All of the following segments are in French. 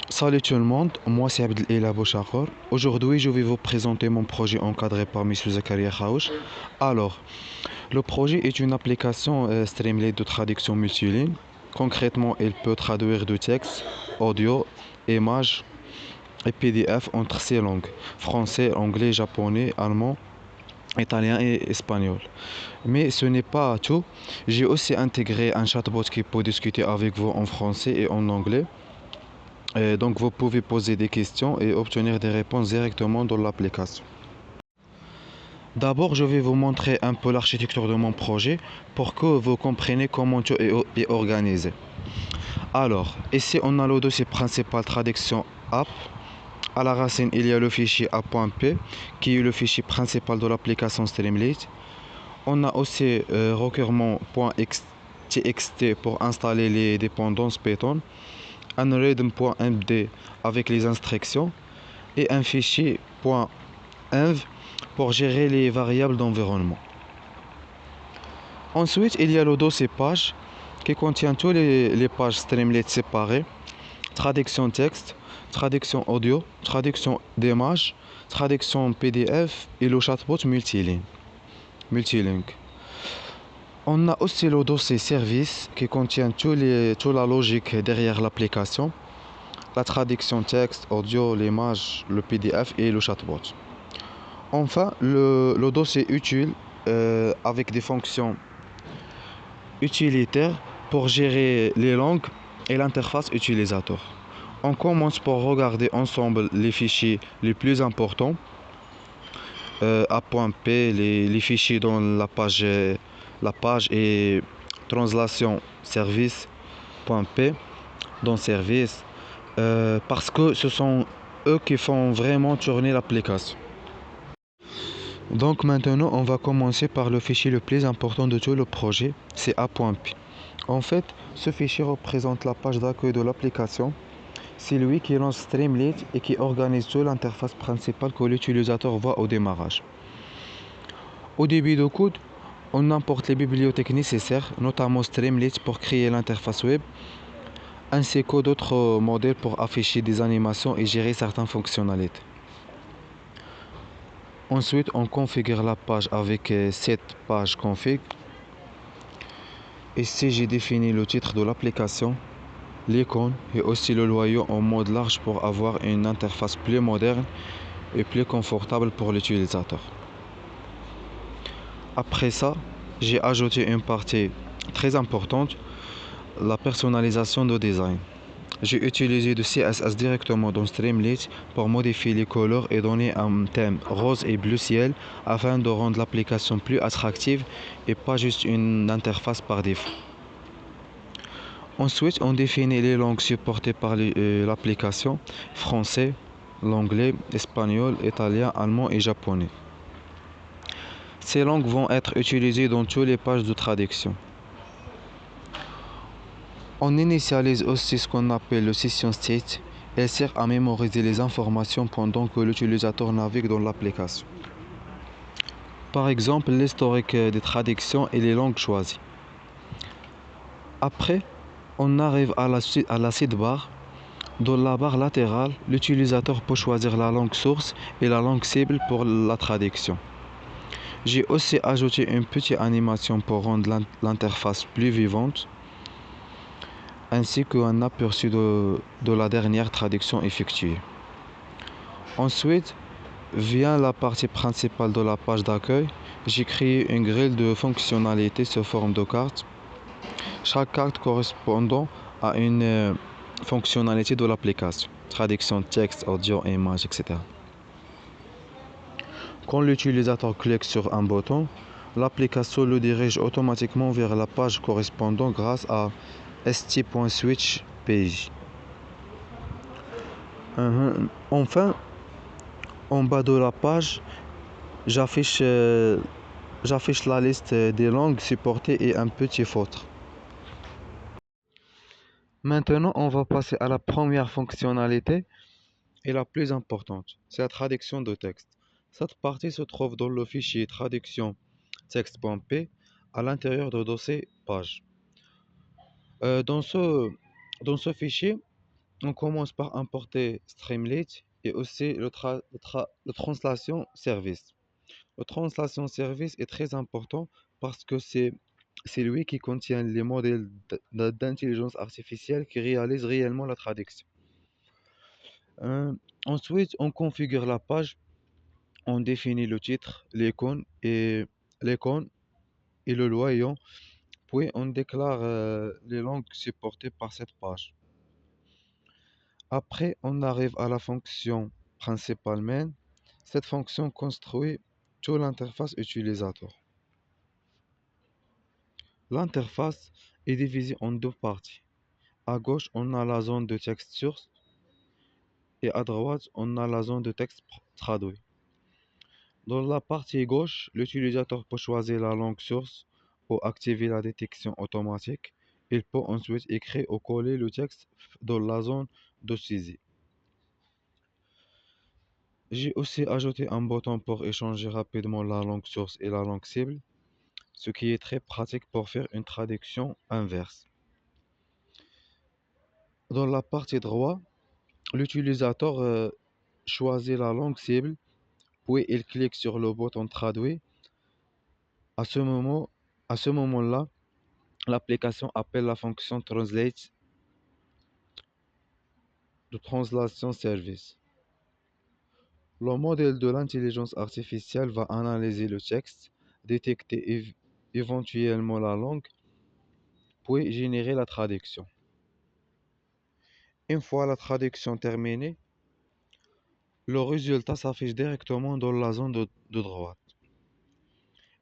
Salut tout le monde, moi c'est Abdel Bouchakor. Aujourd'hui, je vais vous présenter mon projet encadré par M. Zakaria Khaouch. Alors, le projet est une application Streamlit de traduction multilingue. Concrètement, il peut traduire du texte, audio, images et PDF entre ces langues, français, anglais, japonais, allemand, italien et espagnol. Mais ce n'est pas tout. J'ai aussi intégré un chatbot qui peut discuter avec vous en français et en anglais. Et donc, vous pouvez poser des questions et obtenir des réponses directement dans l'application. D'abord, je vais vous montrer un peu l'architecture de mon projet pour que vous compreniez comment tout est organisé. Alors, ici, on a le dossier principal traduction app. À la racine, il y a le fichier app.p qui est le fichier principal de l'application Streamlit. On a aussi requirement.txt pour installer les dépendances Python, un rhythm.md avec les instructions et un fichier .env pour gérer les variables d'environnement. Ensuite, il y a le dossier page qui contient toutes les pages Streamlit séparées, traduction texte, traduction audio, traduction d'image, traduction PDF et le chatbot multilingue. On a aussi le dossier service qui contient toute la logique derrière l'application, la traduction texte, audio, l'image, le PDF et le chatbot. Enfin, le dossier utile avec des fonctions utilitaires pour gérer les langues et l'interface utilisateur. On commence par regarder ensemble les fichiers les plus importants. A.P, les fichiers dans la page et translation service.p dans service parce que ce sont eux qui font vraiment tourner l'application. Donc maintenant, on va commencer par le fichier le plus important de tout le projet, c'est A.P. En fait, ce fichier représente la page d'accueil de l'application. C'est lui qui lance Streamlit et qui organise toute l'interface principale que l'utilisateur voit au démarrage. Au début de code, on importe les bibliothèques nécessaires, notamment Streamlit pour créer l'interface web, ainsi que d'autres modèles pour afficher des animations et gérer certaines fonctionnalités. Ensuite, on configure la page avec cette page config. Ici, j'ai défini le titre de l'application, l'icône et aussi le noyau en mode large pour avoir une interface plus moderne et plus confortable pour l'utilisateur. Après ça, j'ai ajouté une partie très importante, la personnalisation de design. J'ai utilisé du CSS directement dans Streamlit pour modifier les couleurs et donner un thème rose et bleu ciel afin de rendre l'application plus attractive et pas juste une interface par défaut. Ensuite, on définit les langues supportées par l'application, français, l'anglais, espagnol, italien, allemand et japonais. Ces langues vont être utilisées dans toutes les pages de traduction. On initialise aussi ce qu'on appelle le session state. Elle sert à mémoriser les informations pendant que l'utilisateur navigue dans l'application. Par exemple, l'historique des traductions et les langues choisies. Après, on arrive à la sidebar. Dans la barre latérale, l'utilisateur peut choisir la langue source et la langue cible pour la traduction. J'ai aussi ajouté une petite animation pour rendre l'interface plus vivante, ainsi qu'un aperçu de la dernière traduction effectuée. Ensuite, vient la partie principale de la page d'accueil. J'ai créé une grille de fonctionnalités sous forme de carte, chaque carte correspondant à une fonctionnalité de l'application, traduction texte, audio, image, etc. Quand l'utilisateur clique sur un bouton, l'application le dirige automatiquement vers la page correspondante grâce à st.switch page. Enfin, en bas de la page, j'affiche la liste des langues supportées et un petit feutre. Maintenant, on va passer à la première fonctionnalité et la plus importante, c'est la traduction de texte. Cette partie se trouve dans le fichier traduction texte.p à l'intérieur du dossier page. Euh, dans ce, dans ce fichier, On commence par importer Streamlit et aussi le translation service. Le translation service est très important parce que c'est lui qui contient les modèles d'intelligence artificielle qui réalisent réellement la traduction. Euh, Ensuite, on configure la page, on définit le titre, l'icône et le loyau, puis on déclare les langues supportées par cette page. Après, on arrive à la fonction principale main. Cette fonction construit toute l'interface utilisateur. L'interface est divisée en deux parties. À gauche, on a la zone de texte source et à droite, on a la zone de texte traduit. Dans la partie gauche, l'utilisateur peut choisir la langue source ou activer la détection automatique. Il peut ensuite écrire ou coller le texte dans la zone de saisie. J'ai aussi ajouté un bouton pour échanger rapidement la langue source et la langue cible, ce qui est très pratique pour faire une traduction inverse. Dans la partie droite, l'utilisateur choisit la langue cible, puis il clique sur le bouton traduit. À ce moment, à ce moment-là, l'application appelle la fonction Translate de Translation Service. Le modèle de l'intelligence artificielle va analyser le texte, détecter éventuellement la langue, puis générer la traduction. Une fois la traduction terminée, le résultat s'affiche directement dans la zone de droite.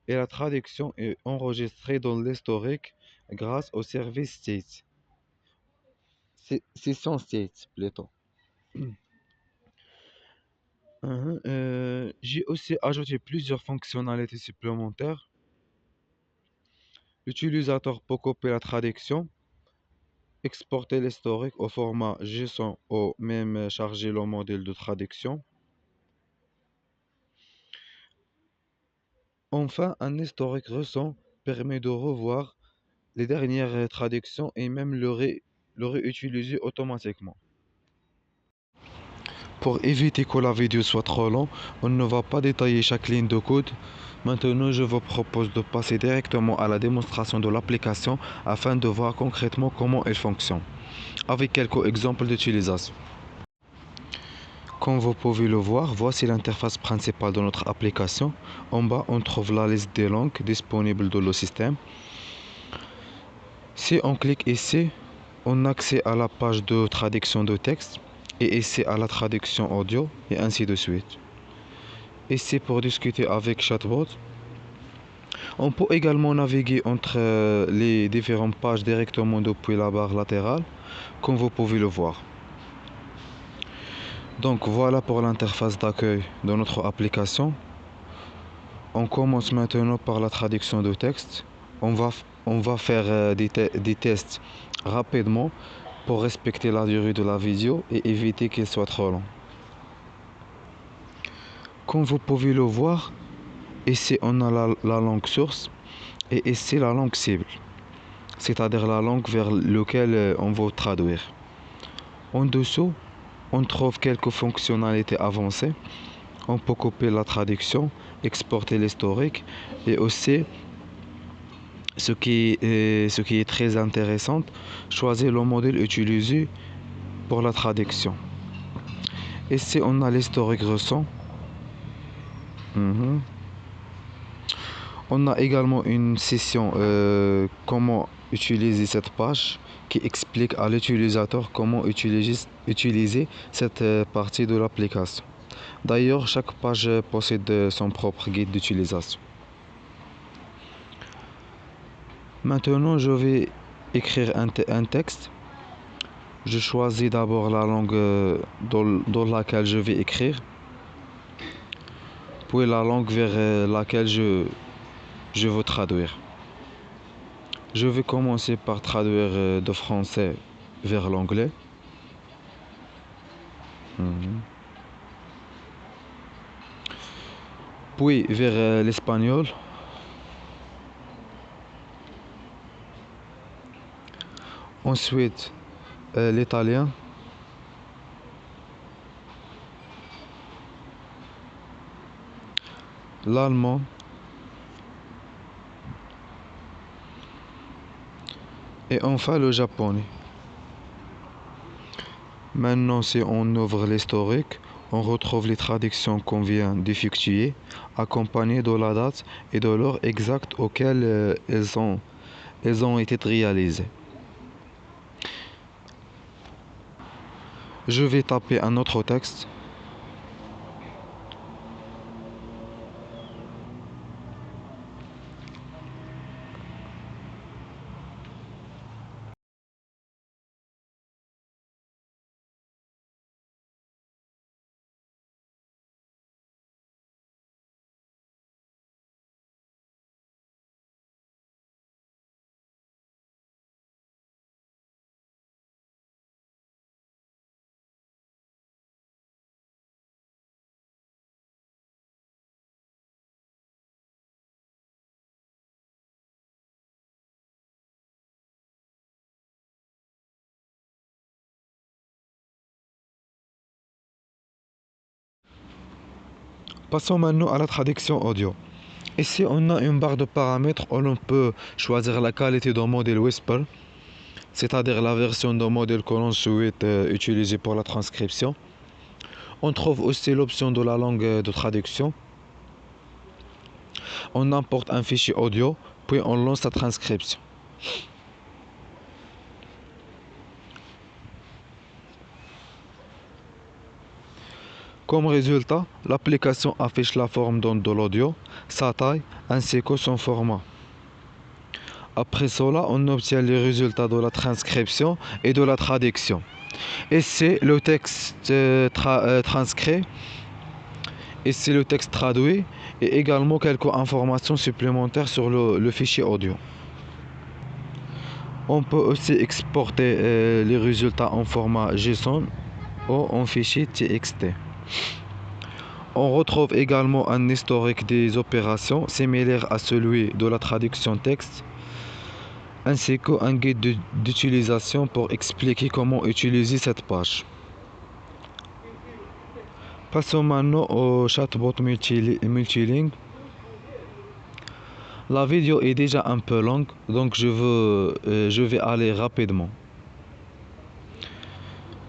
Et la traduction est enregistrée dans l'historique grâce au service state. C'est son state plutôt. J'ai aussi ajouté plusieurs fonctionnalités supplémentaires. L'utilisateur peut copier la traduction, exporter l'historique au format JSON ou même charger le modèle de traduction. Enfin, un historique récent permet de revoir les dernières traductions et même le réutiliser automatiquement. Pour éviter que la vidéo soit trop longue, on ne va pas détailler chaque ligne de code. Maintenant, je vous propose de passer directement à la démonstration de l'application afin de voir concrètement comment elle fonctionne, avec quelques exemples d'utilisation. Comme vous pouvez le voir, voici l'interface principale de notre application. En bas, on trouve la liste des langues disponibles dans le système. Si on clique ici, on a accès à la page de traduction de texte et ici à la traduction audio et ainsi de suite. Ici pour discuter avec Chatbot. On peut également naviguer entre les différentes pages directement depuis la barre latérale, comme vous pouvez le voir. Donc voilà pour l'interface d'accueil de notre application. On commence maintenant par la traduction de texte. On va faire des tests rapidement pour respecter la durée de la vidéo et éviter qu'elle soit trop longue. Comme vous pouvez le voir, ici on a la langue source et ici la langue cible, c'est-à-dire la langue vers laquelle on va traduire. En dessous, on trouve quelques fonctionnalités avancées. On peut copier la traduction, exporter l'historique et aussi, ce qui est très intéressant, choisir le modèle utilisé pour la traduction. Ici, on a l'historique récent. On a également une session comment utiliser cette page qui explique à l'utilisateur comment utiliser cette partie de l'application. D'ailleurs, chaque page possède son propre guide d'utilisation. Maintenant, je vais écrire un texte. Je choisis d'abord la langue dans laquelle je vais écrire, puis la langue vers laquelle je veux traduire. Je vais commencer par traduire de français vers l'anglais. Puis vers l'espagnol. Ensuite, l'italien. l'allemand et enfin le japonais. Maintenant, si on ouvre l'historique, on retrouve les traductions qu'on vient d'effectuer, accompagnées de la date et de l'heure exacte auquel elles ont été réalisées. Je vais taper un autre texte. Passons maintenant à la traduction audio. Ici, on a une barre de paramètres où l'on peut choisir la qualité d'un modèle Whisper, c'est-à-dire la version d'un modèle que l'on souhaite utiliser pour la transcription. On trouve aussi l'option de la langue de traduction. On importe un fichier audio, puis on lance la transcription. Comme résultat, l'application affiche la forme d'onde de l'audio, sa taille ainsi que son format. Après cela, on obtient les résultats de la transcription et de la traduction. Ici, le texte transcrit, ici le texte traduit et également quelques informations supplémentaires sur le fichier audio. On peut aussi exporter les résultats en format JSON ou en fichier TXT. On retrouve également un historique des opérations similaire à celui de la traduction texte, ainsi qu'un guide d'utilisation pour expliquer comment utiliser cette page. Passons maintenant au chatbot multilingue. La vidéo est déjà un peu longue, donc je vais aller rapidement.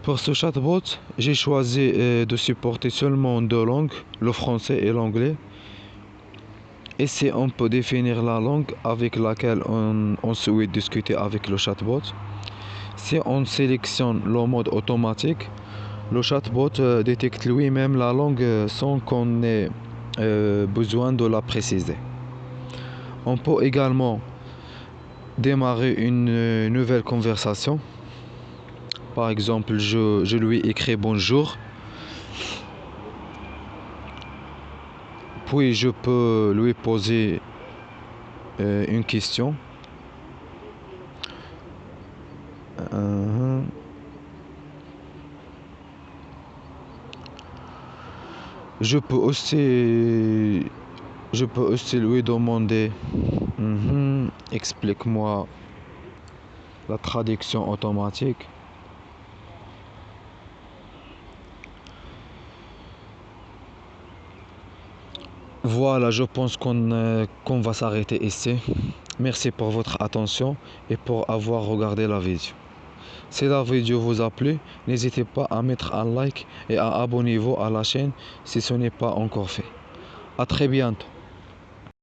Pour ce chatbot, j'ai choisi de supporter seulement deux langues, le français et l'anglais. Ici, on peut définir la langue avec laquelle on souhaite discuter avec le chatbot. Si on sélectionne le mode automatique, le chatbot détecte lui-même la langue sans qu'on ait besoin de la préciser. On peut également démarrer une nouvelle conversation. Par exemple, je lui écris bonjour. Puis je peux lui poser une question. Je peux aussi lui demander explique-moi la traduction automatique. Voilà, je pense qu'on va s'arrêter ici. Merci pour votre attention et pour avoir regardé la vidéo. Si la vidéo vous a plu, n'hésitez pas à mettre un like et à abonnez-vous à la chaîne si ce n'est pas encore fait. À très bientôt.